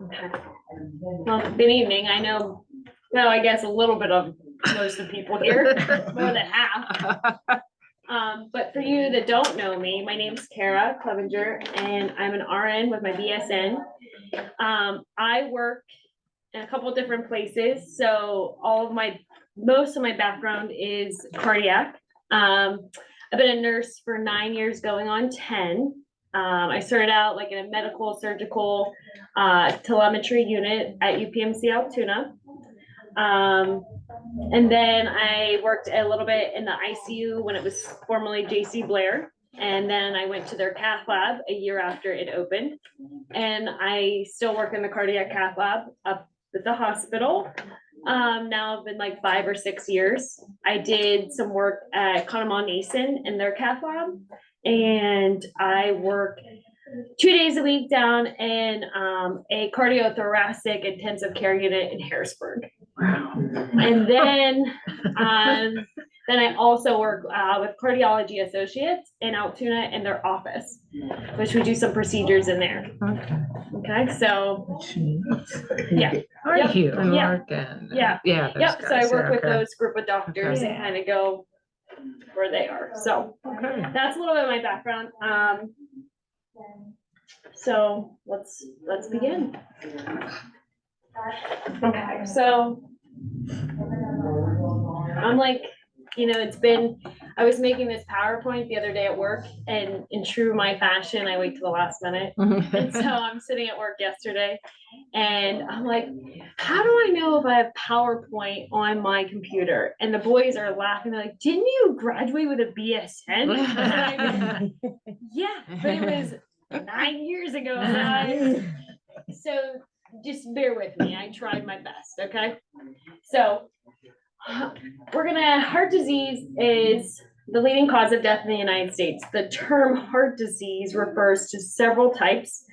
Okay. Well, good evening. I know, well, I guess a little bit of most of the people here, more than half. But for you that don't know me, my name's Kara Klevenger, and I'm an RN with my BSN. I work in a couple different places, so most of my background is cardiac. I've been a nurse for 9 years, going on 10. I started out like in a medical surgical telemetry unit at UPMC Altoona. And then I worked a little bit in the ICU when it was formerly JC Blair. And then I went to their cath lab a year after it opened. And I still work in the cardiac cath lab up at the hospital. Now I've been like 5 or 6 years. I did some work at Conemaugh Nason in their cath lab. And I work 2 days a week down in a cardiothoracic intensive care unit in Harrisburg. Wow. And then I also work with Cardiology Associates in Altoona in their office, which we do some procedures in there. Okay, so yeah. Are Yep. you? And Yeah. Larkin. Yeah. Yeah. those Yep. So I guys, work yeah, with okay. those group of doctors Okay. and kind of go where they are. So Okay. that's a little bit of my background. So let's begin. Okay, so I'm like, I was making this PowerPoint the other day at work, and in true my fashion, I wait till the last minute. And so I'm sitting at work yesterday, and I'm like, how do I know if I have PowerPoint on my computer? And the boys are laughing. They're like, didn't you graduate with a BSN? Yeah, but it was 9 years ago, guys. So just bear with me. I tried my best, okay? So heart disease is the leading cause of death in the United States. The term heart disease refers to several types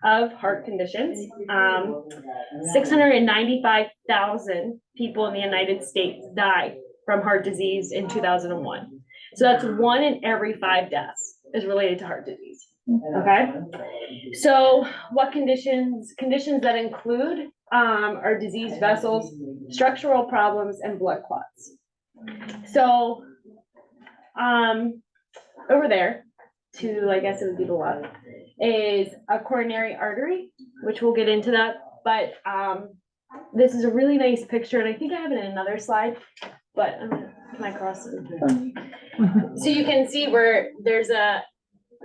of heart conditions. 695,000 people in the United States died from heart disease in 2001. So that's 1 in every 5 deaths is related to heart disease. Okay. So what conditions that include are diseased vessels, structural problems, and blood clots. So over there to, I guess it would be the left, is a coronary artery, which we'll get into that. But this is a really nice picture, and I think I have it in another slide, but can I cross it? So you can see where there's a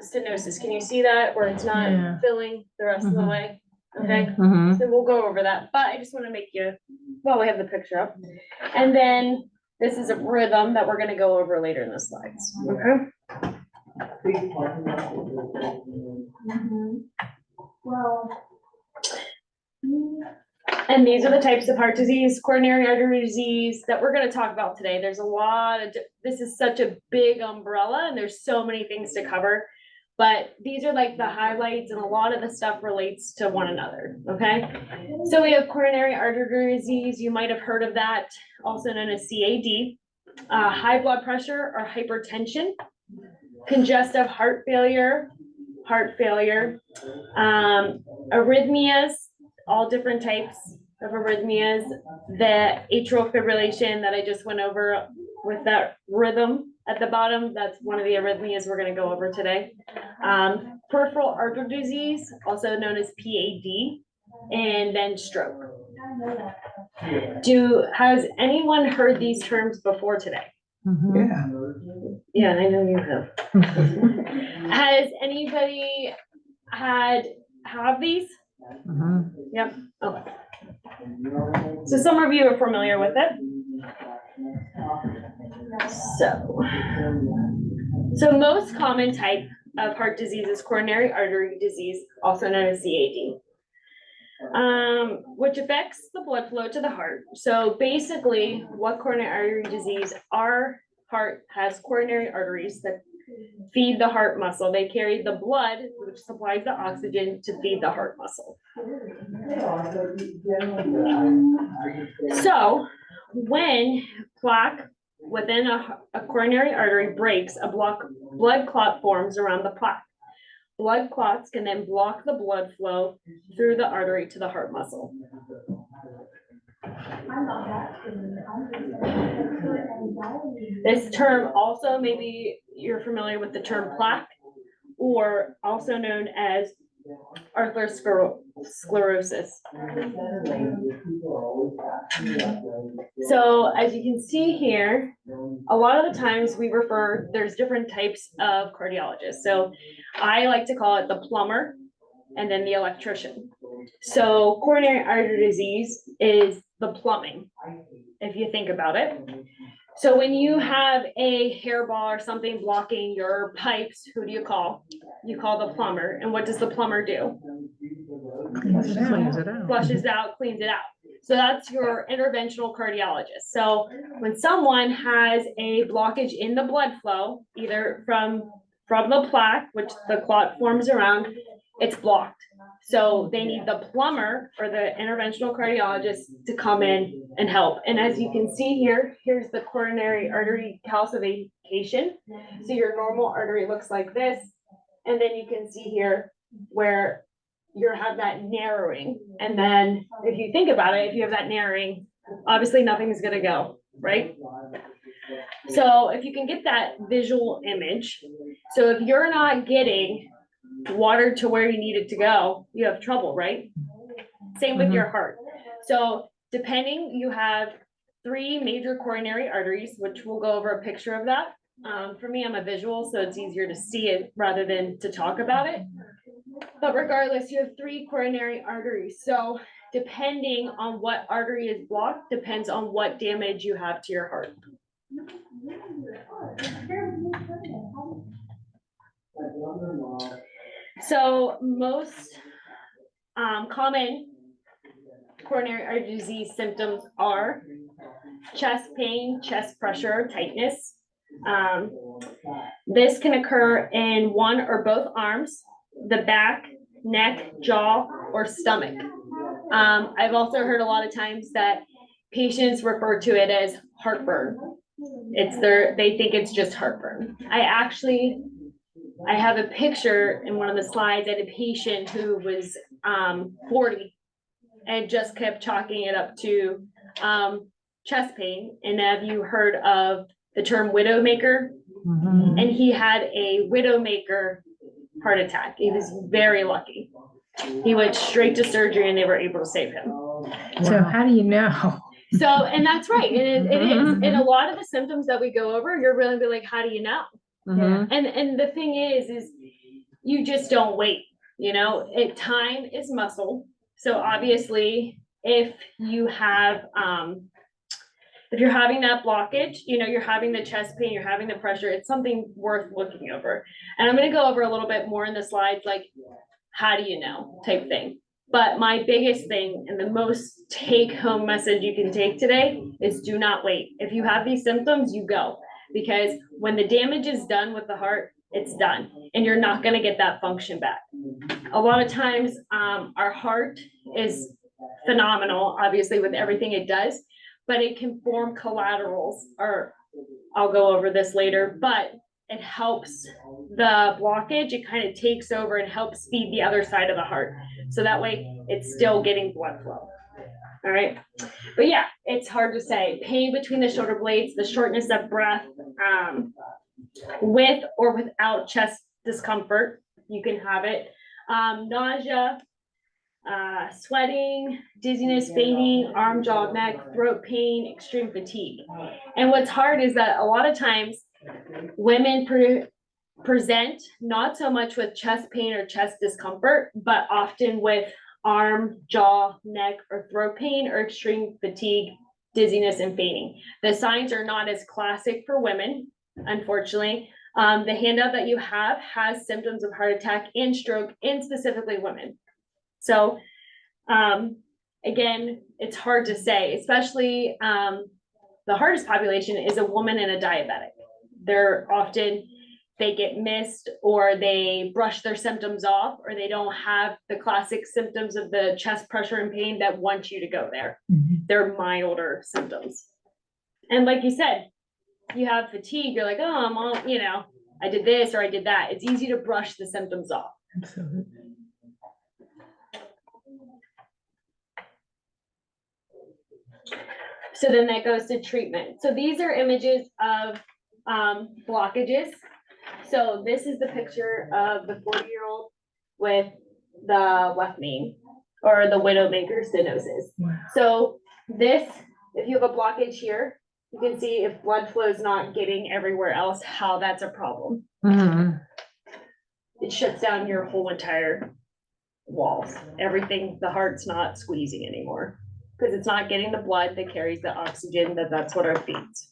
stenosis. Can you see that where it's not filling the rest of the way? Okay, so we'll go over that, but I just want to make you, well, we have the picture up. And then this is a rhythm that we're going to go over later in the slides. Okay. And these are the types of heart disease, coronary artery disease that we're going to talk about today. There's a lot of, this is such a big umbrella, and there's so many things to cover. But these are like the highlights, and a lot of the stuff relates to one another, okay? So we have coronary artery disease. You might have heard of that, also known as CAD. High blood pressure or hypertension, congestive heart failure, arrhythmias, all different types of arrhythmias, the atrial fibrillation that I just went over with that rhythm at the bottom, that's one of the arrhythmias we're going to go over today. Peripheral artery disease, also known as PAD, and then stroke. Has anyone heard these terms before today? Yeah, I know you have. Has anybody have these? Yep. Okay. So some of you are familiar with it. So most common type of heart disease is coronary artery disease, also known as CAD, which affects the blood flow to the heart. So basically, what coronary artery disease, our heart has coronary arteries that feed the heart muscle. They carry the blood, which supplies the oxygen to feed the heart muscle. So when plaque within a coronary artery breaks, a blood clot forms around the plaque. blood clots can then block the blood flow through the artery to the heart muscle. This term also, maybe you're familiar with the term plaque, or also known as atherosclerosis. So as you can see here, a lot of the times there's different types of cardiologists. So I like to call it the plumber and then the electrician. So coronary artery disease is the plumbing, if you think about it. So when you have a hairball or something blocking your pipes, who do you call? You call the plumber. And what does the plumber do? Cleans it out. Flushes it out, cleans it out. So that's your interventional cardiologist. So when someone has a blockage in the blood flow, either from the plaque, which the clot forms around, it's blocked. So they need the plumber or the interventional cardiologist to come in and help. And as you can see here, here's the coronary artery calcification. So your normal artery looks like this. And then you can see here where you have that narrowing. And then if you think about it, if you have that narrowing, obviously nothing's gonna go, right? So if you can get that visual image, so if you're not getting water to where you need it to go, you have trouble, right? Same with your heart. So depending, you have 3 major coronary arteries, which we'll go over a picture of that. For me, I'm a visual, so it's easier to see it rather than to talk about it. But regardless, you have 3 coronary arteries. So depending on what artery is blocked, depends on what damage you have to your heart. So most common coronary artery disease symptoms are chest pain, chest pressure, tightness. This can occur in one or both arms, the back, neck, jaw, or stomach. I've also heard a lot of times that patients refer to it as heartburn. They think it's just heartburn. I have a picture in one of the slides at a patient who was 40 and just kept chalking it up to chest pain. And have you heard of the term widowmaker? Mm-hmm. And he had a widowmaker heart attack. He was very lucky. He went straight to surgery and they were able to save him. So how do you know? So, and that's right. It is. And a lot of the symptoms that we go over, you're really be like, how do you know? Mm-hmm. And the thing is you just don't wait, time is muscle. So obviously if you have, if you're having that blockage, you're having the chest pain, you're having the pressure, it's something worth looking over. And I'm going to go over a little bit more in the slides, like, how do you know type thing. But my biggest thing and the most take home message you can take today is do not wait. If you have these symptoms, you go. Because when the damage is done with the heart, it's done. And you're not going to get that function back. A lot of times, our heart is phenomenal, obviously, with everything it does, but it can form collaterals, or I'll go over this later, but it helps the blockage. It kind of takes over and helps feed the other side of the heart. So that way it's still getting blood flow. All right. But yeah, it's hard to say. Pain between the shoulder blades, the shortness of breath, with or without chest discomfort, you can have it. Nausea, sweating, dizziness, fainting, arm, jaw, neck, throat pain, extreme fatigue. And what's hard is that a lot of times women present not so much with chest pain or chest discomfort, but often with arm, jaw, neck, or throat pain, or extreme fatigue, dizziness, and fainting. The signs are not as classic for women, unfortunately. The handout that you have has symptoms of heart attack and stroke in specifically women. So again, it's hard to say, especially the hardest population is a woman and a diabetic. They get missed, or they brush their symptoms off, or they don't have the classic symptoms of the chest pressure and pain that want you to go there. Mm-hmm. They're milder symptoms. And like you said, you have fatigue, you're like, oh, I'm all, I did this or I did that. It's easy to brush the symptoms off. Absolutely. So then that goes to treatment. So these are images of blockages. So this is the picture of the 40-year-old with the left main or the widowmaker stenosis. Wow. So this, if you have a blockage here, you can see if blood flow is not getting everywhere else, how that's a problem. Mhm. It shuts down your whole entire walls. Everything, the heart's not squeezing anymore because it's not getting the blood that carries the oxygen that's what our feeds.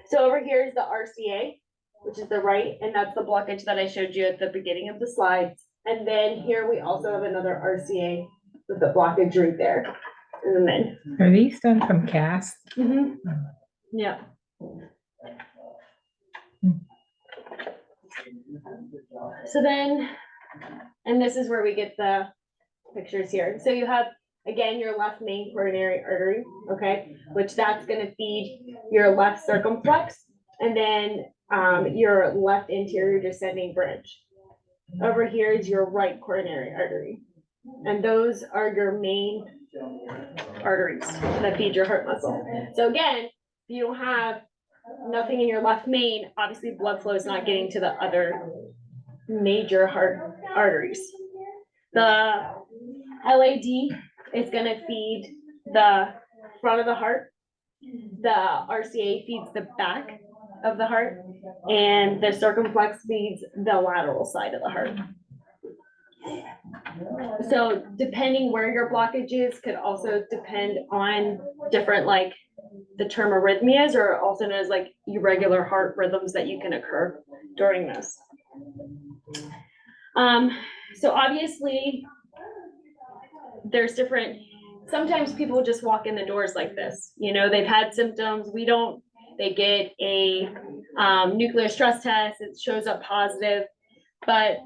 So over here is the RCA, which is the right, and that's the blockage that I showed you at the beginning of the slides. And then here we also have another RCA with the blockage right there in the mid. Are these done from cast? Mm-hmm. Yeah. So then, and this is where we get the pictures here. So you have, again, your left main coronary artery, okay, which that's gonna feed your left circumflex, and then your left anterior descending branch. Over here is your right coronary artery. And those are your main arteries that feed your heart muscle. So again, if you don't have nothing in your left main, obviously blood flow is not getting to the other major heart arteries. The LAD is gonna feed the front of the heart. The RCA feeds the back of the heart, and the circumflex feeds the lateral side of the heart. So depending where your blockage is could also depend on different, like the term arrhythmias, or also known as like irregular heart rhythms that you can occur during this. So obviously there's different, sometimes people just walk in the doors like this, you know, they've had symptoms, they get a nuclear stress test, it shows up positive, but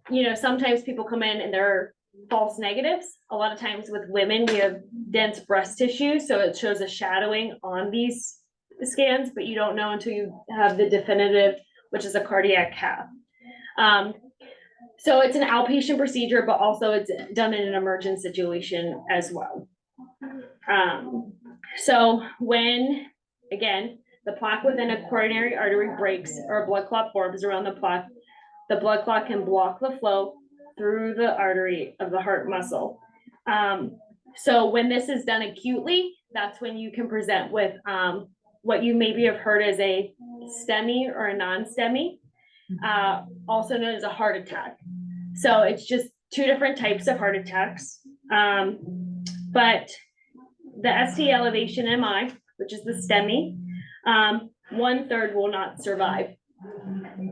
you know, sometimes people come in and they're false negatives. A lot of times with women, we have dense breast tissue, so it shows a shadowing on these scans, but you don't know until you have the definitive, which is a cardiac cath. So it's an outpatient procedure, but also it's done in an emergent situation as well. So when, again, the plaque within a coronary artery breaks or a blood clot forms around the blood clot can block the flow through the artery of the heart muscle. So when this is done acutely, that's when you can present with what you maybe have heard as a STEMI or a non-STEMI, also known as a heart attack. So it's just two different types of heart attacks. But the ST elevation MI, which is the STEMI, 1/3 will not survive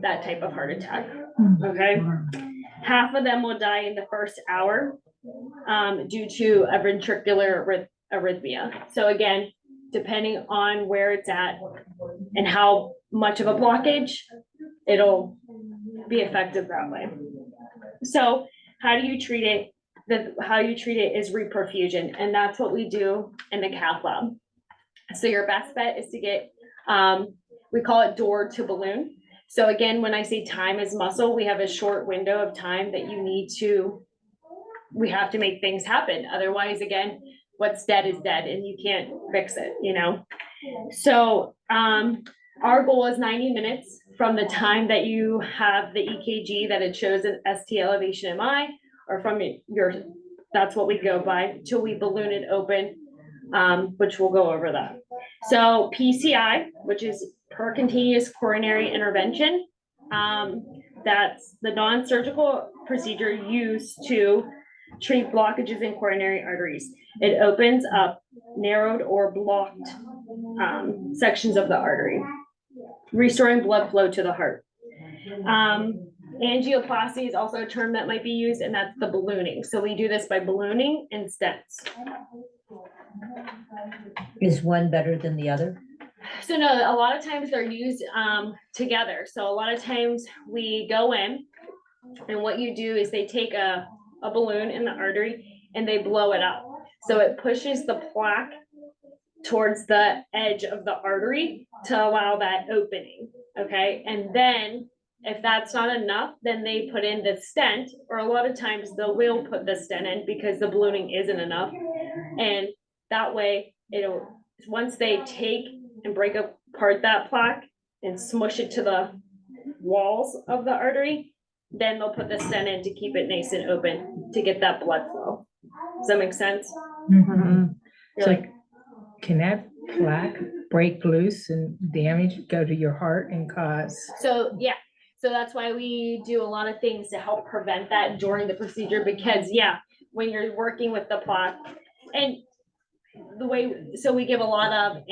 that type of heart attack. Okay. Half of them will die in the first hour due to a ventricular arrhythmia. So again, depending on where it's at and how much of a blockage, it'll be effective that way. So how do you treat it? How you treat it is reperfusion, and that's what we do in the cath lab. So your best bet is to get, we call it door to balloon. So again, when I say time is muscle, we have a short window of time that we have to make things happen. Otherwise, again, what's dead is dead and you can't fix it, you know? So our goal is 90 minutes from the time that you have the EKG that it shows an ST elevation MI, or from that's what we go by, till we balloon it open, which we'll go over that. So PCI, which is percutaneous coronary intervention, that's the non-surgical procedure used to treat blockages in coronary arteries. It opens up narrowed or blocked sections of the artery, restoring blood flow to the heart. Angioplasty is also a term that might be used, and that's the ballooning. So we do this by ballooning and stents. Is one better than the other? So no, a lot of times they're used together. So a lot of times we go in, and what you do is they take a balloon in the artery and they blow it up. So it pushes the plaque towards the edge of the artery to allow that opening, okay? And then If that's not enough, then they put in the stent, or a lot of times they will put the stent in because the ballooning isn't enough. And that way, once they take and break apart that plaque and smush it to the walls of the artery, then they'll put the stent in to keep it nice and open to get that blood flow. Does that make sense? Mhm. You're So like, can that plaque break loose and damage go to your heart and cause? so yeah, so that's why we do a lot of things to help prevent that during the procedure, because yeah, when you're working with the plaque and so we give a lot of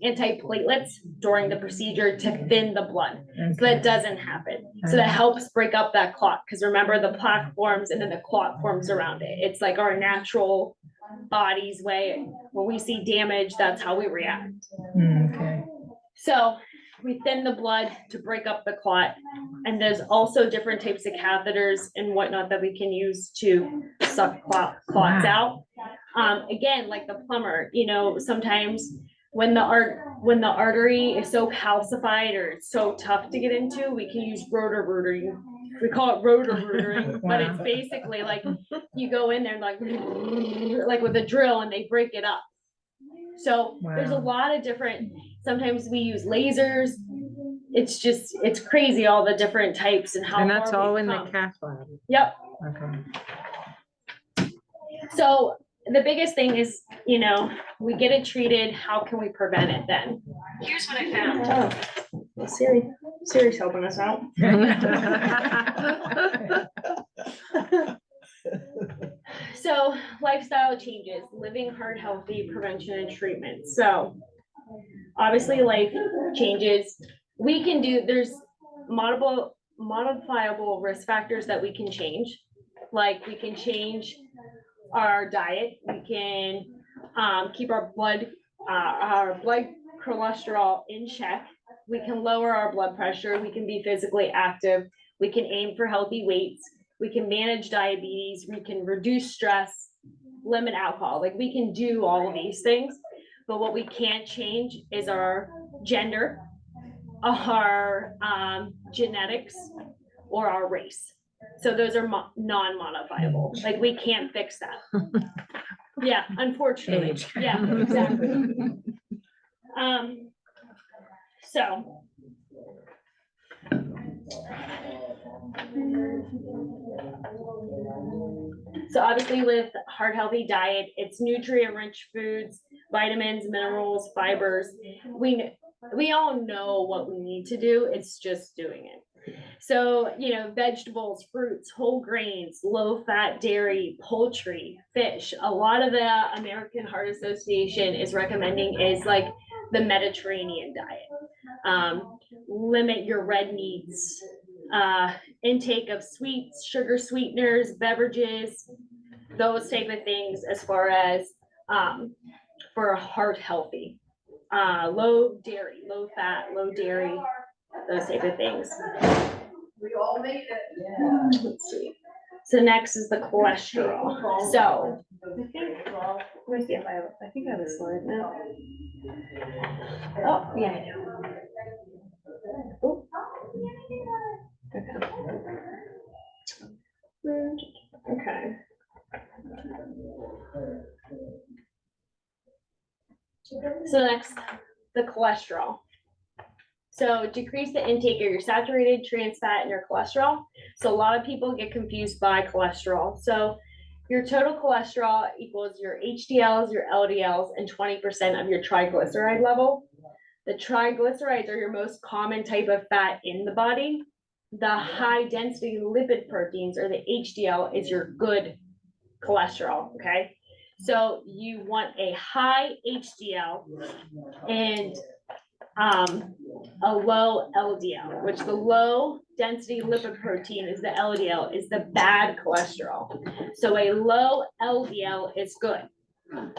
antiplatelets during the procedure to thin the blood. So that doesn't happen. So that helps break up that clot, because remember, the plaque forms and then the clot forms around it. It's like our natural body's way. When we see damage, that's how we react. Okay. So we thin the blood to break up the clot. And there's also different types of catheters and whatnot that we can use to suck clots out. Again, like the plumber, sometimes when the artery is so calcified or it's so tough to get into, we can use rotor-rooting. We call it rotor-rooting, but it's basically like you go in there and like with a drill and they break it up. So there's a lot of different, sometimes we use lasers. It's crazy, all the different types and how. And that's far all we've in the come. cath lab. Yep. Okay. So the biggest thing is, we get it treated. How can we prevent it then? Here's what I found. Oh, well, Siri's helping us out. So lifestyle changes, living heart healthy, prevention and treatment. So obviously life changes. There's modifiable risk factors that we can change. Like we can change our diet. We can keep our blood cholesterol in check. We can lower our blood pressure. We can be physically active. We can aim for healthy weights. We can manage diabetes. We can reduce stress, limit alcohol. Like we can do all of these things, but what we can't change is our gender, our genetics, or our race. So those are non-modifiable. Like we can't fix that. Yeah, unfortunately. Age. Yeah, exactly. So obviously with heart healthy diet, it's nutrient rich foods, vitamins, minerals, fibers. We all know what we need to do. It's just doing it. So, vegetables, fruits, whole grains, low fat dairy, poultry, fish. A lot of the American Heart Association is recommending is like the Mediterranean diet. Limit your red meats, intake of sweets, sugar sweeteners, beverages, those type of things as far as for a heart healthy. Low dairy, low fat, low dairy, those type of things. We all made it. Yeah. Let's see. So next is the cholesterol. So let me see if I think I have a slide now. Oh, yeah, I do. Oh. Okay. So next, the cholesterol. So decrease the intake of your saturated, trans fat, and your cholesterol. So a lot of people get confused by cholesterol. So your total cholesterol equals your HDLs, your LDLs, and 20% of your triglyceride level. The triglycerides are your most common type of fat in the body. The high density lipid proteins, or the HDL, is your good cholesterol, okay? So you want a high HDL and a low LDL, which the low density lipid protein is the LDL, is the bad cholesterol. So a low LDL is good.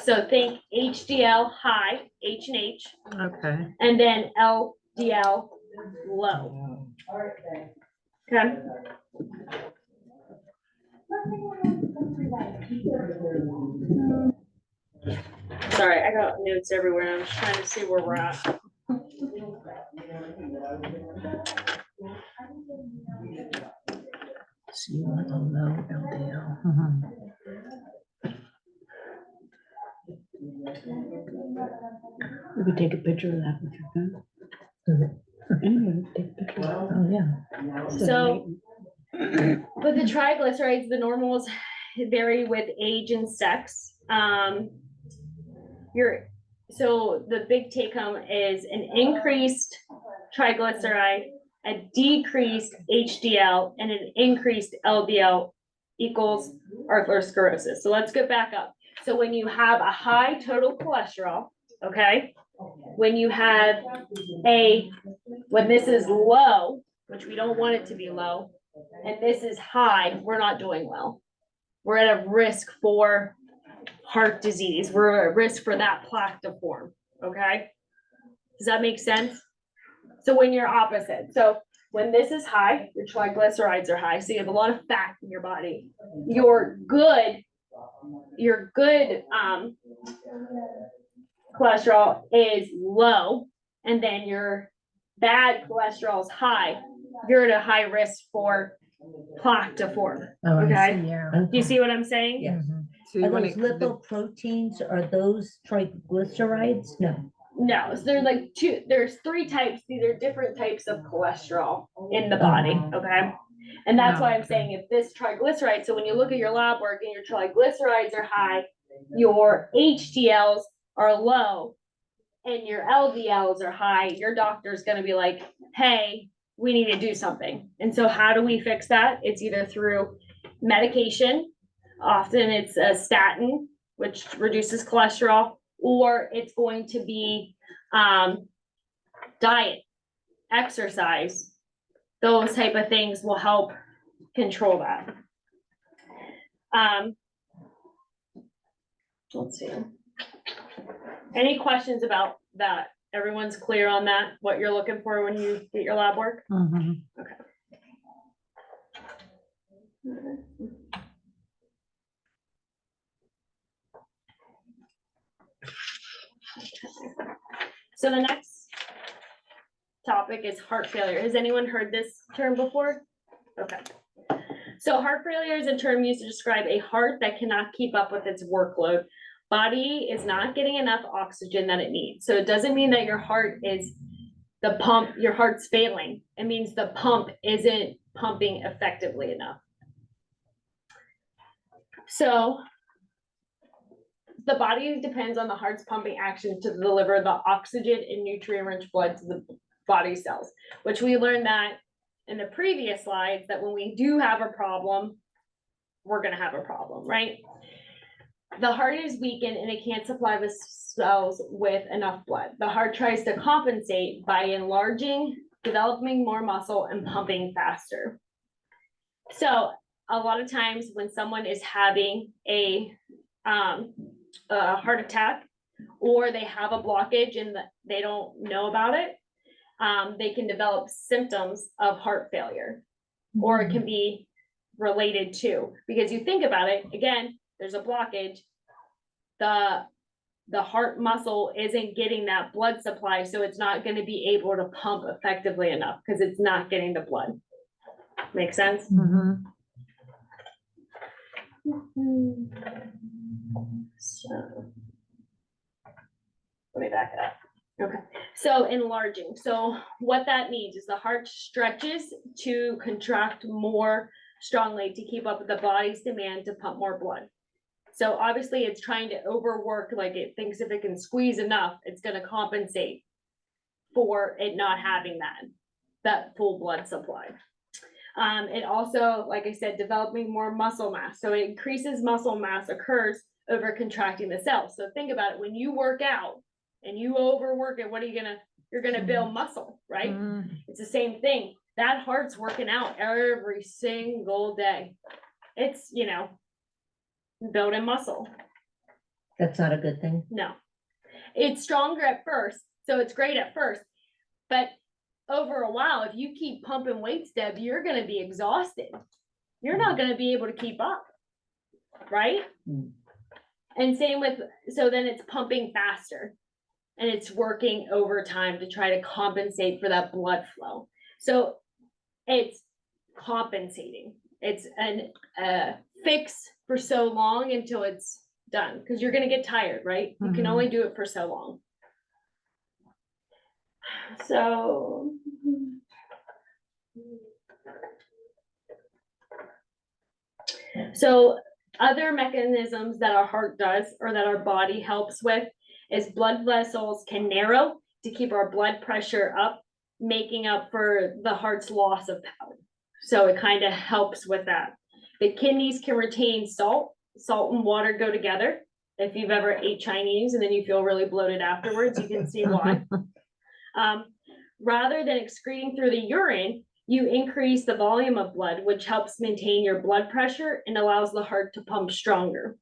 So think HDL high, H and H. Okay. And then LDL low. Okay. Sorry, I got notes everywhere. I'm just trying to see where we're at. So you want a low LDL. We could take a picture of that with your phone. Anyway, take a picture. Oh, yeah. So with the triglycerides, the normals vary with age and sex. So the big take home is an increased triglyceride, a decreased HDL, and an increased LDL equals atherosclerosis. So let's go back up. So when you have a high total cholesterol, okay, when you have when this is low, which we don't want it to be low, and this is high, we're not doing well. We're at a risk for heart disease. We're at risk for that plaque to form, okay? Does that make sense? So when you're opposite, so when this is high, your triglycerides are high, so you have a lot of fat in your body. Your good cholesterol is low, and then your bad cholesterol is high. You're at a high risk for plaque to form. Oh, I Okay. see, yeah. Do you see what I'm saying? Yeah. Mhm. So you Are want those lipoproteins, are those triglycerides? No. No, so there's three types. These are different types of cholesterol in the body, okay? And that's why I'm okay. saying if this triglyceride, so when you look at your lab work and your triglycerides are high, your HDLs are low, and your LDLs are high, your doctor's gonna be like, hey, we need to do something. And so how do we fix that? It's either through medication, often it's a statin, which reduces cholesterol, or it's going to be diet, exercise. Those type of things will help control that. Let's see. Any questions about that? Everyone's clear on that, what you're looking for when you get your lab work? So the next topic is heart failure. Has anyone heard this term before? Okay. So heart failure is a term used to describe a heart that cannot keep up with its workload. Body is not getting enough oxygen that it needs. So it doesn't mean that your heart is your heart's failing. It means the pump isn't pumping effectively enough. So the body depends on the heart's pumping action to deliver the oxygen and nutrient-rich blood to the body cells, which we learned that in the previous slides, that when we do have a problem, we're going to have a problem, right? The heart is weakened and it can't supply the cells with enough blood. The heart tries to compensate by enlarging, developing more muscle, and pumping faster. So a lot of times when someone is having a heart attack, or they have a blockage and they don't know about it, they can develop symptoms of heart failure, or it can be related to, because you think about it, again, there's a blockage, the heart muscle isn't getting that blood supply, so it's not going to be able to pump effectively enough because it's not getting the blood. Make sense? So let me back it up. Okay, so enlarging. So what that means is the heart stretches to contract more strongly to keep up with the body's demand to pump more blood. So obviously it's trying to overwork, like it thinks if it can squeeze enough, it's going to compensate for it not having that full blood supply. It also, like I said, developing more muscle mass. So it increases muscle mass occurs over contracting the cells. So think about it, when you work out and you overwork it, you're gonna build muscle, right? It's the same thing. That heart's working out every single day. It's, building muscle. That's not a good thing. No, it's stronger at first. So it's great at first, but over a while, if you keep pumping weights, Deb, you're going to be exhausted. You're not going to be able to keep up, right? And same with, so then it's pumping faster and it's working overtime to try to compensate for that blood flow. So it's compensating. It's a fix for so long until it's done, because you're gonna get tired, right? You can Mhm. only do it for so long. So. So other mechanisms that our heart does or that our body helps with is blood vessels can narrow to keep our blood pressure up, making up for the heart's loss of power. So it kind of helps with that. The kidneys can retain salt. Salt and water go together. If you've ever ate Chinese and then you feel really bloated afterwards, you can see why. Rather than excreting through the urine, you increase the volume of blood, which helps maintain your blood pressure and allows the heart to pump stronger.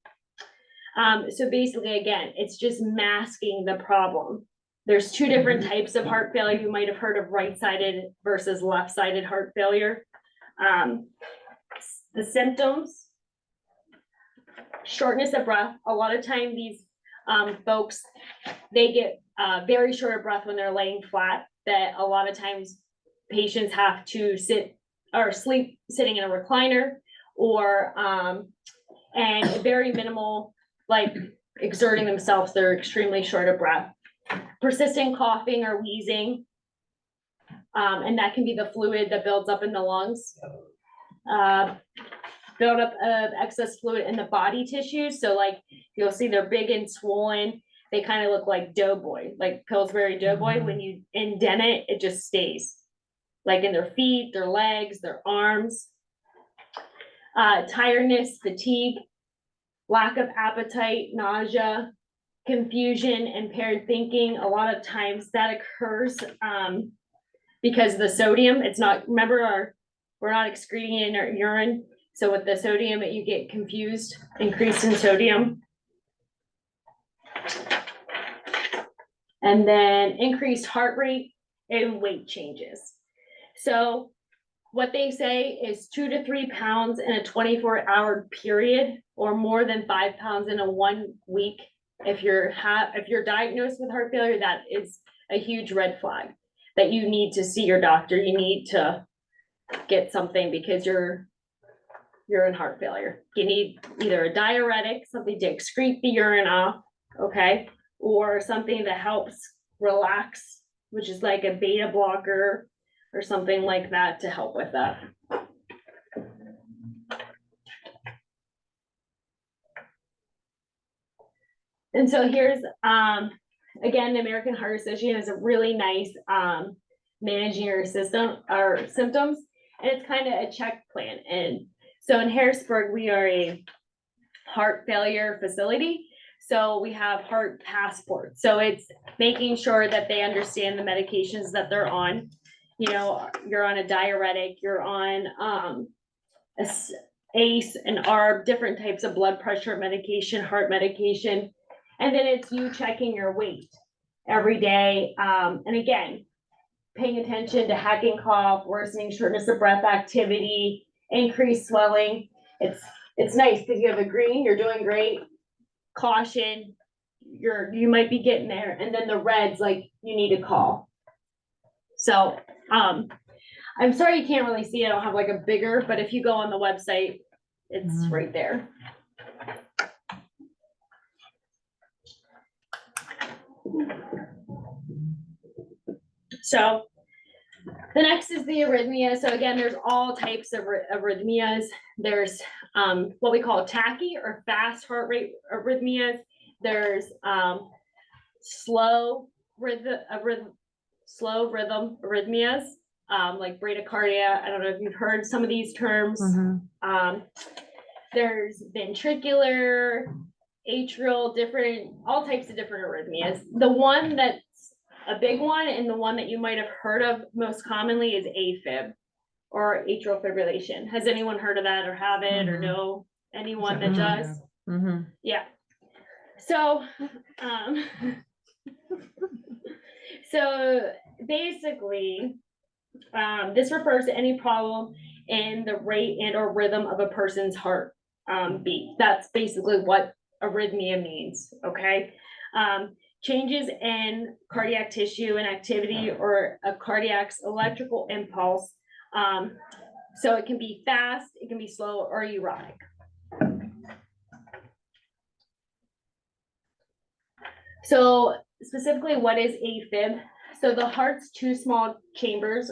So basically, again, it's just masking the problem. There's two different types of heart failure. You might have heard of right-sided versus left-sided heart failure. The symptoms, shortness of breath. A lot of time these folks, they get very short of breath when they're laying flat, that a lot of times patients have to sit or sleep sitting in a recliner, or and very minimal, like exerting themselves, they're extremely short of breath. Persistent coughing or wheezing, and that can be the fluid that builds up in the lungs. Buildup of excess fluid in the body tissues. So like you'll see they're big and swollen. They kind of look like Doughboy, like Pillsbury Doughboy. When you indent it, it just stays. Like in their feet, their legs, their arms. Tiredness, fatigue, lack of appetite, nausea, confusion, impaired thinking. A lot of times that occurs because the sodium, it's not, remember we're not excreting in our urine. So with the sodium, you get confused, increase in sodium. And then increased heart rate and weight changes. So what they say is 2 to 3 pounds in a 24-hour period, or more than 5 pounds in a 1 week. If you're diagnosed with heart failure, that is a huge red flag that you need to see your doctor. You need to get something because you're in heart failure. You need either a diuretic, something to excrete the urine off, okay, or something that helps relax, which is like a beta blocker or something like that to help with that. And so here's, again, the American Heart Association is a really nice managing your system or symptoms, and it's kind of a check plan. And so in Harrisburg, we are a heart failure facility. So we have heart passports. So it's making sure that they understand the medications that they're on. You know, you're on a diuretic, you're on ACE and ARB, different types of blood pressure medication, heart medication. And then it's you checking your weight every day. And again, paying attention to hacking cough, worsening shortness of breath activity, increased swelling. It's nice because you have a green, you're doing great. Caution, you might be getting there. And then the red's like you need to call. So I'm sorry you can't really see. I don't have like a bigger, but if you go on the website, it's right there. So the next is the arrhythmia. So again, there's all types of arrhythmias. There's what we call tachy or fast heart rate arrhythmias. There's slow rhythm arrhythmias, like bradycardia. I don't know if you've heard some of these terms. There's ventricular, atrial, all types of different arrhythmias. The one that's a big one, and the one that you might have heard of most commonly, is AFib or atrial fibrillation. Has anyone heard of that or have it or know anyone that does? Yeah. So, so basically, this refers to any problem in the rate and or rhythm of a person's heart beat. That's basically what arrhythmia means, okay? Changes in cardiac tissue and activity, or a cardiac's electrical impulse. So it can be fast, it can be slow, or erotic. So specifically, what is AFib? So the heart's two small chambers,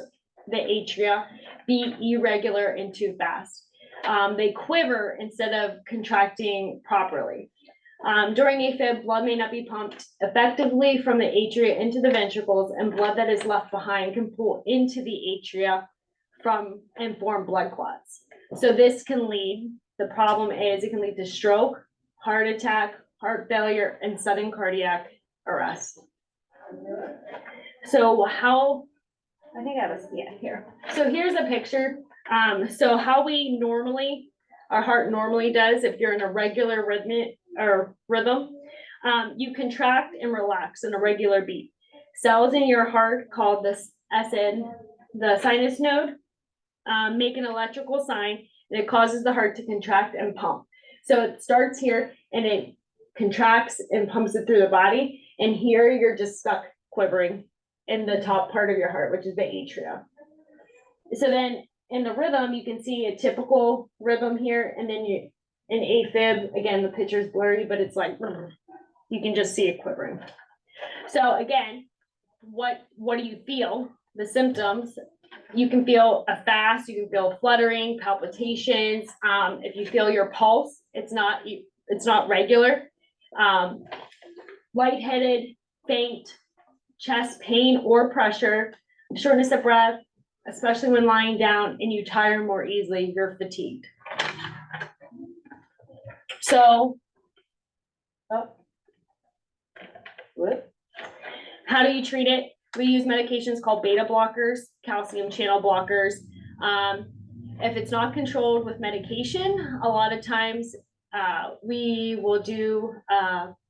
the atria, beat irregular and too fast. They quiver instead of contracting properly. During AFib, blood may not be pumped effectively from the atria into the ventricles, and blood that is left behind can pull into the atria and form blood clots. So this can lead, the problem is it can lead to stroke, heart attack, heart failure, and sudden cardiac arrest. So I think I was, yeah, here. So here's a picture. So how our heart normally does, if you're in a regular rhythm, you contract and relax in a regular beat. Cells in your heart called the sinus node, make an electrical sign, and it causes the heart to contract and pump. So it starts here and it contracts and pumps it through the body. And here you're just stuck quivering in the top part of your heart, which is the atria. So then in the rhythm, you can see a typical rhythm here. And then in AFib, again, the picture's blurry, but it's like, you can just see it quivering. So again, what do you feel? The symptoms, you can feel a fast, you can feel fluttering, palpitations. If you feel your pulse, it's not regular. Lightheaded, faint, chest pain or pressure, shortness of breath, especially when lying down, and you tire more easily, you're fatigued. So, how do you treat it? We use medications called beta blockers, calcium channel blockers. If it's not controlled with medication, a lot of times we will do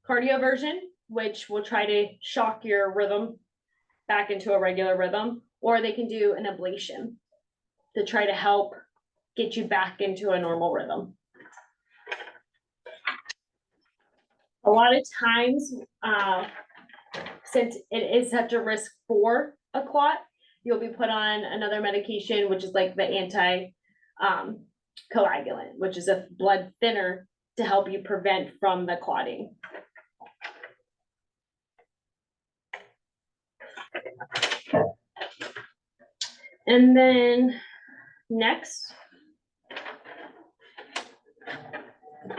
cardioversion, which will try to shock your rhythm back into a regular rhythm, or they can do an ablation to try to help get you back into a normal rhythm. A lot of times, since it is such a risk for a clot, you'll be put on another medication, which is like the anti-coagulant, which is a blood thinner to help you prevent from the clotting. And then next,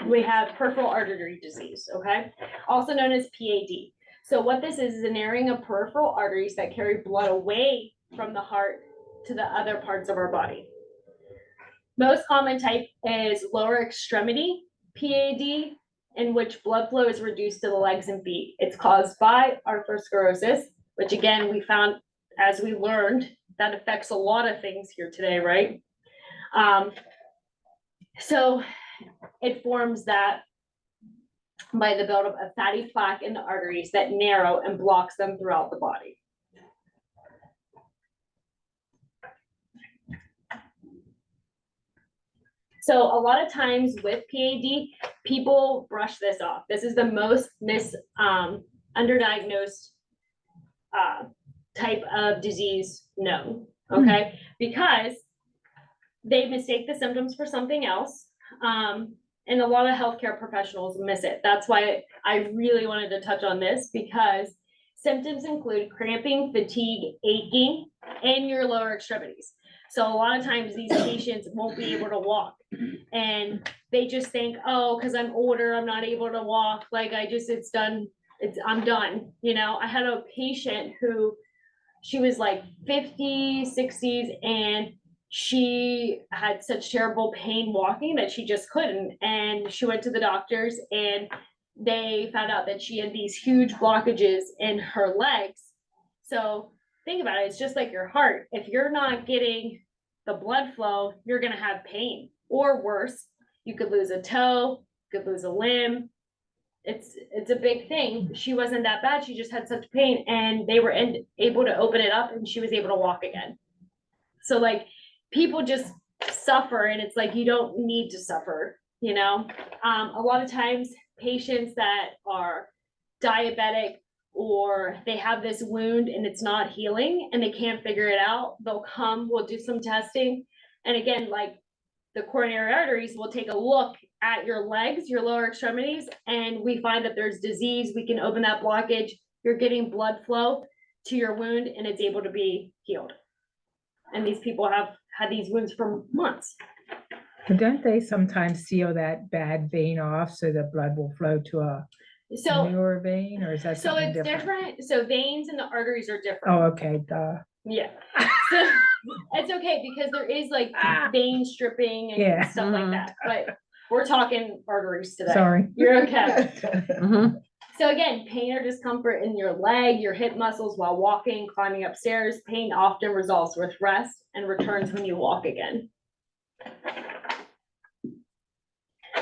we have peripheral artery disease, okay? Also known as PAD. So what this is a narrowing of peripheral arteries that carry blood away from the heart to the other parts of our body. Most common type is lower extremity PAD, in which blood flow is reduced to the legs and feet. It's caused by atherosclerosis, which again, we found, as we learned, that affects a lot of things here today, right? So it forms that by the buildup of fatty plaque in the arteries that narrow and blocks them throughout the body. So a lot of times with PAD, people brush this off. This is the most underdiagnosed type of disease known, okay? Because they mistake the symptoms for something else. And a lot of healthcare professionals miss it. That's why I really wanted to touch on this, because symptoms include cramping, fatigue, aching, and your lower extremities. So a lot of times these patients won't be able to walk, and they just think, oh, because I'm older, I'm not able to walk. Like I'm done. You know, I had a patient who, she was like 50s, 60s, and she had such terrible pain walking that she just couldn't. And she went to the doctors and they found out that she had these huge blockages in her legs. So think about it, it's just like your heart. If you're not getting the blood flow, you're gonna have pain, or worse, you could lose a toe, you could lose a limb. It's a big thing. She wasn't that bad, she just had such pain, and they were able to open it up and she was able to walk again. So like, people just suffer, and it's like, you don't need to suffer, you know? A lot of times patients that are diabetic, or they have this wound and it's not healing and they can't figure it out, they'll come, we'll do some testing. And again, like the coronary arteries will take a look at your legs, your lower extremities, and we find that there's disease. We can open that blockage. You're getting blood flow to your wound and it's able to be healed. And these people have had these wounds for months. And don't they sometimes seal that bad vein off so the blood will flow to a So, newer vein, or is that so something it's different. So veins and the arteries are different. Oh, okay, duh. Yeah. So it's okay because there is like vein stripping and Yeah. stuff like that, but we're talking arteries today. Sorry. You're okay. Mhm. So again, pain or discomfort in your leg, your hip muscles while walking, climbing upstairs. Pain often resolves with rest and returns when you walk again.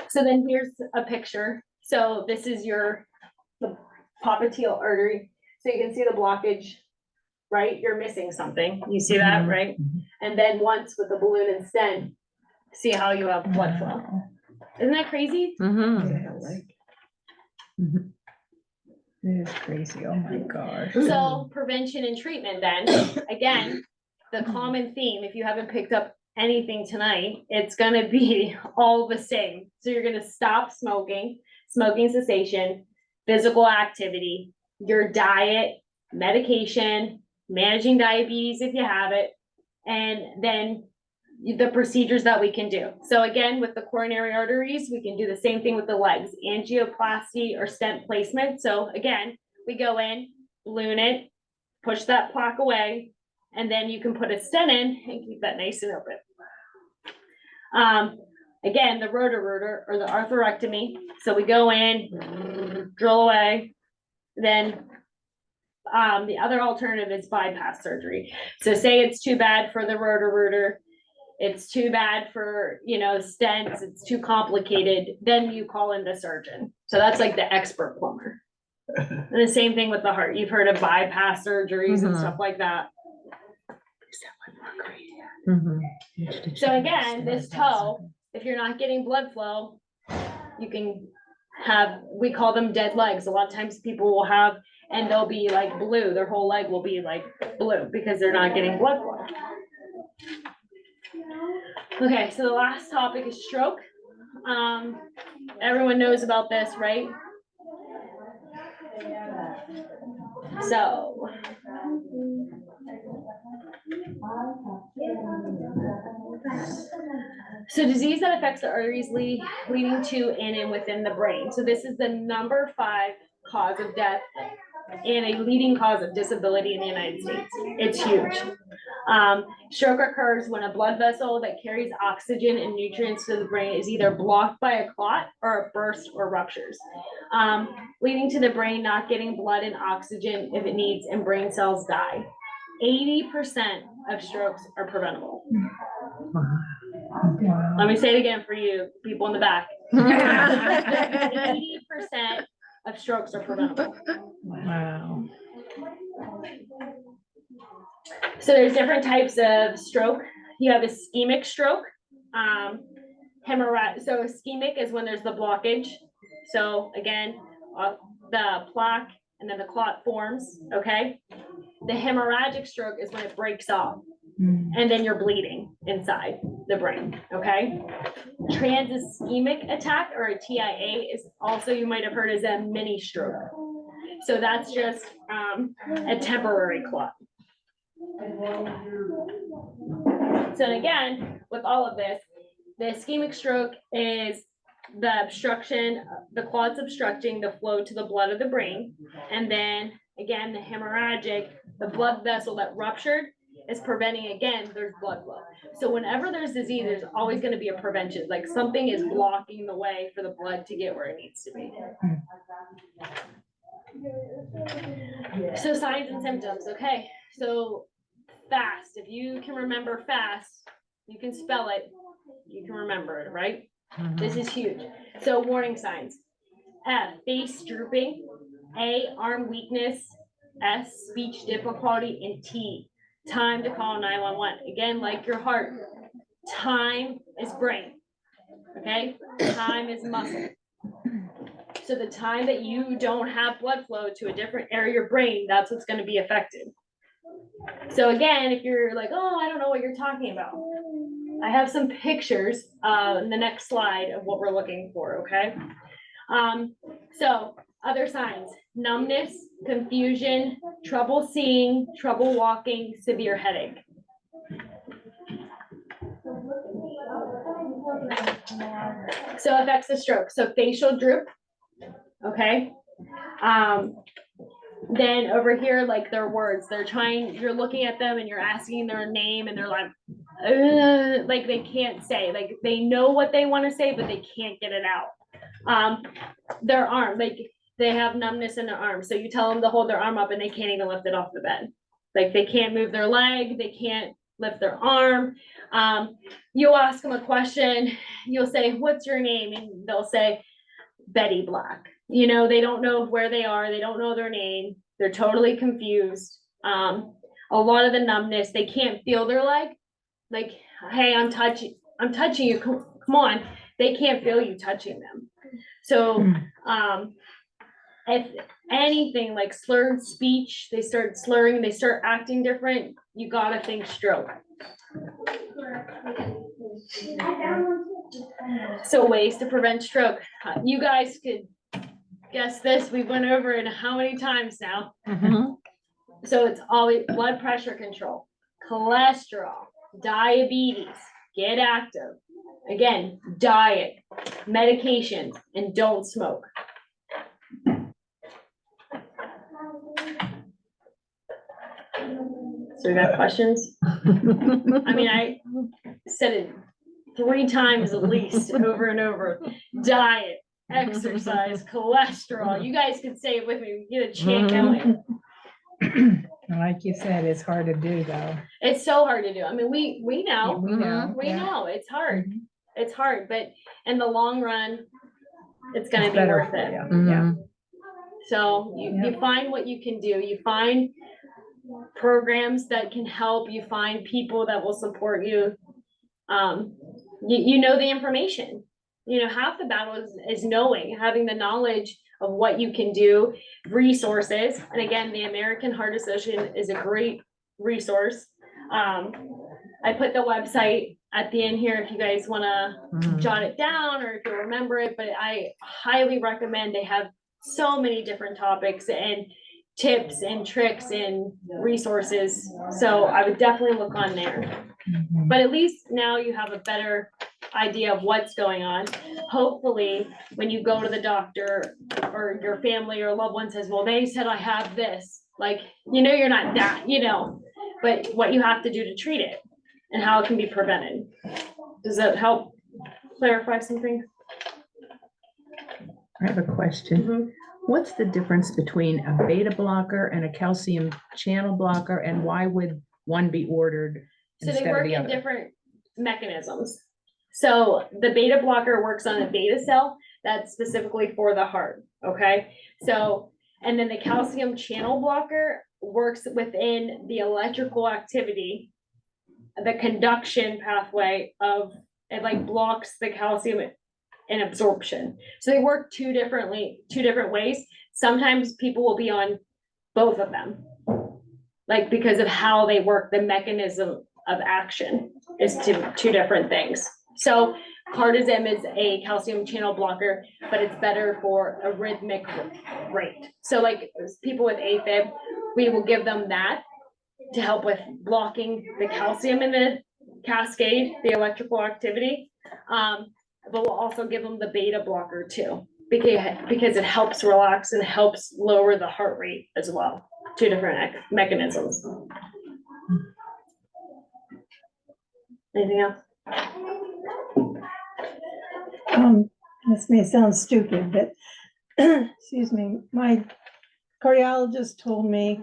So then here's a picture. So this is the popliteal artery. So you can see the blockage, right? You're missing something. You see that, Mhm. right? And then once with the balloon and stent, see how you have blood flow. Isn't that crazy? Mhm. Mhm. It is crazy, oh my gosh. So prevention and treatment then, again, the common theme, if you haven't picked up anything tonight, it's gonna be all the same. So you're gonna stop smoking, smoking cessation, physical activity, your diet, medication, managing diabetes if you have it, and then the procedures that we can do. So again, with the coronary arteries, we can do the same thing with the legs, angioplasty or stent placement. So again, we go in, balloon it, push that plaque away, and then you can put a stent in and keep that nice and open. Again, the rotor-rooter or the arthrorectomy. So we go in, drill away, then the other alternative is bypass surgery. So say it's too bad for the rotor-rooter, it's too bad for, stents, it's too complicated, then you call in the surgeon. So that's like the expert plumber. And the same thing with the heart. You've heard of bypass surgeries and Mhm. stuff like that. Mhm. So again, this toe, if you're not getting blood flow, you can we call them dead legs. A lot of times people will have, and they'll be like blue, their whole leg will be like blue because they're not getting blood flow. Okay, so the last topic is stroke. Everyone knows about this, right? So. So disease that affects the arteries leading to in and within the brain. So this is the number 5 cause of death and a leading cause of disability in the United States. It's huge. Stroke occurs when a blood vessel that carries oxygen and nutrients to the brain is either blocked by a clot or it bursts or ruptures, leading to the brain not getting blood and oxygen if it needs, and brain cells die. 80% of strokes are preventable. Wow. Let me say it again for you people in the back. 80% of strokes are preventable. Wow. So there's different types of stroke. You have ischemic stroke, hemorrhagic. So ischemic is when there's the blockage. So again, the plaque and then the clot forms, okay? The hemorrhagic stroke is when it breaks off and then you're bleeding inside the brain, okay? Trans-ischemic attack, or a TIA, is also, you might have heard, as a mini stroke. So that's just a temporary clot. So again, with all of this, the ischemic stroke is the obstruction, the clot's obstructing the flow to the blood of the brain. And then again, the hemorrhagic, the blood vessel that ruptured is preventing, again, there's blood flow. So whenever there's disease, there's always going to be a prevention, like something is blocking the way for the blood to get where it needs to be. So signs and symptoms, okay? So fast, if you can remember fast, you can spell it, you can remember it, right? This is huge. So warning signs: F, face drooping; A, arm weakness; S, speech difficulty; and T, time to call 911. Again, like your heart, time is brain, okay? Time is muscle. So the time that you don't have blood flow to a different area of your brain, that's what's going to be affected. So again, if you're like, oh, I don't know what you're talking about, I have some pictures in the next slide of what we're looking for, okay? So other signs, numbness, confusion, trouble seeing, trouble walking, severe headache. So affects the stroke. So facial droop, okay? Then over here, like their words, you're looking at them and you're asking their name and they're like they can't say, like they know what they want to say, but they can't get it out. Their arm, like they have numbness in their arm. So you tell them to hold their arm up and they can't even lift it off the bed. Like they can't move their leg, they can't lift their arm. You'll ask them a question, you'll say, what's your name? And they'll say, Betty Black. You know, they don't know where they are, they don't know their name, they're totally confused. A lot of the numbness, they can't feel their leg. Like, hey, I'm touching you, come on. They can't feel you touching them. So, if anything like slurred speech, they start slurring, they start acting different, you gotta think stroke. So ways to prevent stroke. You guys could guess this, we went over it how many times now? So it's always blood pressure control, cholesterol, diabetes, get active. Again, diet, medication, and don't smoke. So we got questions? I mean, I said it 3 times at least, over and over. Diet, exercise, cholesterol. You guys can say it with me, get a chant going. Like you said, it's hard to do though. It's so hard to do. I mean, we know, We know. we yeah. know, it's hard. It's hard, but in the long run, it's gonna It's be better worth for it. you. Yeah. So you find what you can do, you find programs that can help, you find people that will support you. You know the information, you know, half the battle is knowing, having the knowledge of what you can do, resources. And again, the American Heart Association is a great resource. I put the website at the end here if you guys wanna jot it down or if you remember it, but I highly recommend. They have so many different topics and tips and tricks and resources. So I would definitely look on there. But at least now you have a better idea of what's going on. Hopefully, when you go to the doctor or your family or loved one says, well, they said I have this, like, you know, you're not that, you know, but what you have to do to treat it and how it can be prevented. Does that help clarify some things? I have a question. What's the difference between a beta blocker and a calcium channel blocker, and why would one be ordered So they instead of work the in other? different mechanisms. So the beta blocker works on a beta cell that's specifically for the heart, okay? So, and then the calcium channel blocker works within the electrical activity, the conduction pathway of, it like blocks the calcium and absorption. So they work two different ways. Sometimes people will be on both of them, like because of how they work, the mechanism of action is two different things. So cardizem is a calcium channel blocker, but it's better for a rhythmic rate. So like people with AFib, we will give them that to help with blocking the calcium in the cascade, the electrical activity. But we'll also give them the beta blocker too, because it helps relax and helps lower the heart rate as well. Two different mechanisms. Anything else? This may sound stupid, but excuse me, my cardiologist told me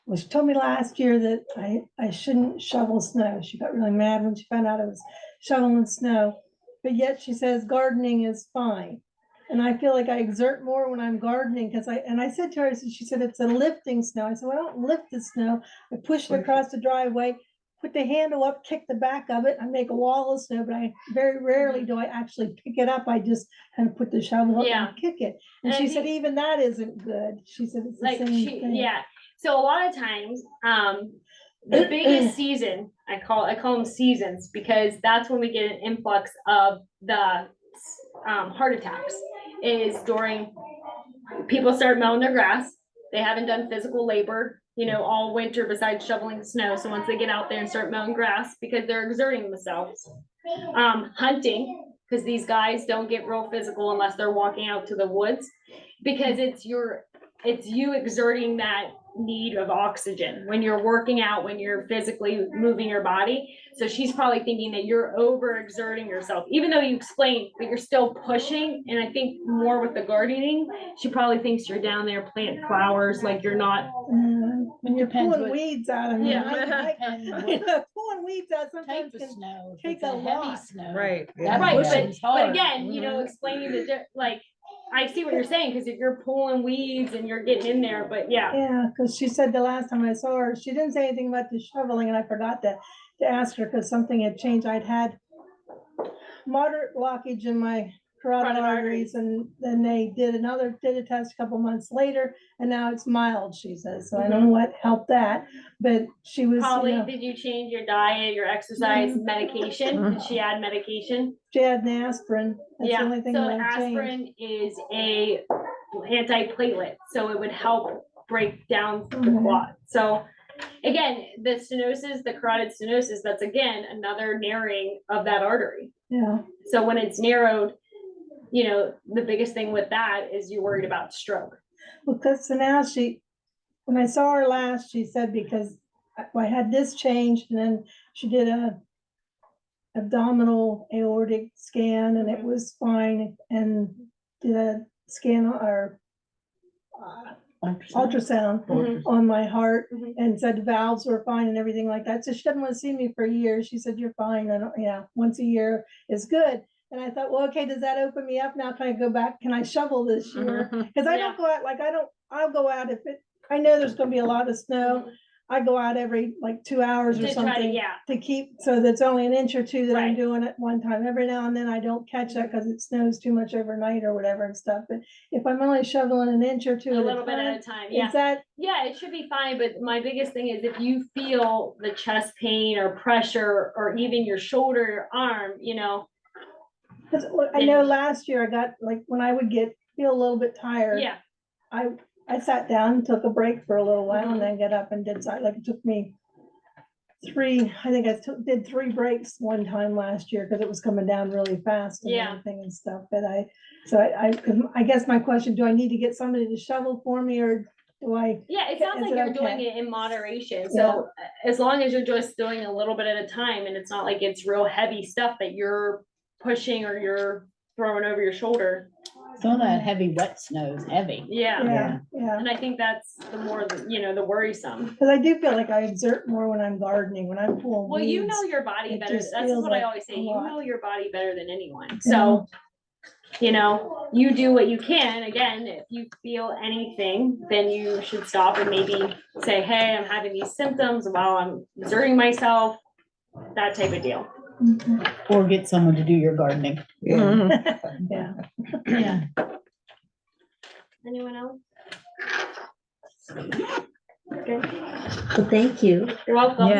last year that I shouldn't shovel snow. She got really mad when she found out I was shoveling snow, but yet she says gardening is fine. And I feel like I exert more when I'm gardening because I said to her, she said, it's a lifting snow. I said, well, I don't lift the snow. I push it across the driveway, put the handle up, kick the back of it. I make a wall of snow, but I very rarely do I actually pick it up. I just kind of put the shovel up and kick it. And she said, even that isn't good. She said, it's the like same thing. Yeah. So a lot of times, the biggest season, I call them seasons, because that's when we get an influx of the heart attacks, is during people start mowing their grass. They haven't done physical labor, all winter besides shoveling snow. So once they get out there and start mowing grass, because they're exerting themselves. Hunting, because these guys don't get real physical unless they're walking out to the woods, because it's you exerting that need of oxygen when you're working out, when you're physically moving your body. So she's probably thinking that you're overexerting yourself, even though you explain, but you're still pushing. And I think more with the gardening, she probably thinks you're down there planting flowers, like you're not. When you're Depends pulling what- weeds out, I mean, Yeah. Depends what pulling weeds out type sometimes of can snow. If take it's a a heavy lot. snow. Right. that Right, pushes but hard. again, explaining like, I see what you're saying, because if you're pulling weeds and you're getting in there, but yeah. Yeah, because she said the last time I saw her, she didn't say anything about the shoveling, and I forgot to ask her because something had changed. I'd had moderate blockage in my carotid Carotid arteries, and then they did a test a couple months later, and now it's mild, she says. So I don't know what helped that, but she was, Probably, did you change your diet, your exercise, Mhm. medication? Did she add medication? she had an aspirin. That's the Yeah, only thing so that I changed. aspirin is a antiplatelet, so it would help break down the Mhm. clot. So again, the stenosis, the carotid stenosis, that's again another narrowing of that artery. Yeah, So when it's narrowed, the biggest thing with that is you're worried about stroke. because so now when I saw her last, she said, because I had this changed, and then she did a abdominal aortic scan, and it was fine, and did a scan or ultrasound Mhm. on my heart, Mhm. and said the valves were fine and everything like that. So she doesn't want to see me for years. She said, you're fine. I don't, once a year is good. And I thought, well, okay, does that open me up now? Can I go back? Can I shovel this year? Because I don't go out, I'll go out I know there's gonna be a lot of snow. I go out every 2 hours or To try to, something yeah, to keep, so that's only an inch or two that I'm Right. doing at one time. Every now and then I don't catch that because it snows too much overnight or whatever and stuff. But if I'm only shoveling an inch or two a at little a bit at time, a time, yeah. is that, Yeah, it should be fine, but my biggest thing is if you feel the chest pain or pressure, or even your shoulder, your arm, 'cause I know last year I got, when I would feel a little bit tired. yeah, I sat down, took a break for a little while, Mhm. and then get up and did, it took me did 3 breaks one time last year, because it was coming down really fast and Yeah. everything and stuff, but I guess my question, do I need to get somebody to shovel for me, or do I? yeah, it sounds Is like it you're doing okay? it in moderation, so as long as you're just doing a little bit at a time, and it's not like it's real heavy stuff that you're pushing or you're throwing over your shoulder, Some of that heavy wet snow is heavy. yeah. Yeah, And I think that's the more, the worrisome. because I do feel like I exert more when I'm gardening, when I'm pulling Well, you know weeds. your body it better. just That's feels what I like always say. a You lot. know your body better than anyone. So, you do what you can. Again, if you feel anything, then you should stop and maybe say, hey, I'm having these symptoms while I'm exerting myself, that type of deal. Mhm. Or get someone to do your gardening. Yeah. Yeah. Anyone else? Okay, Well, thank you. you're welcome. Yeah.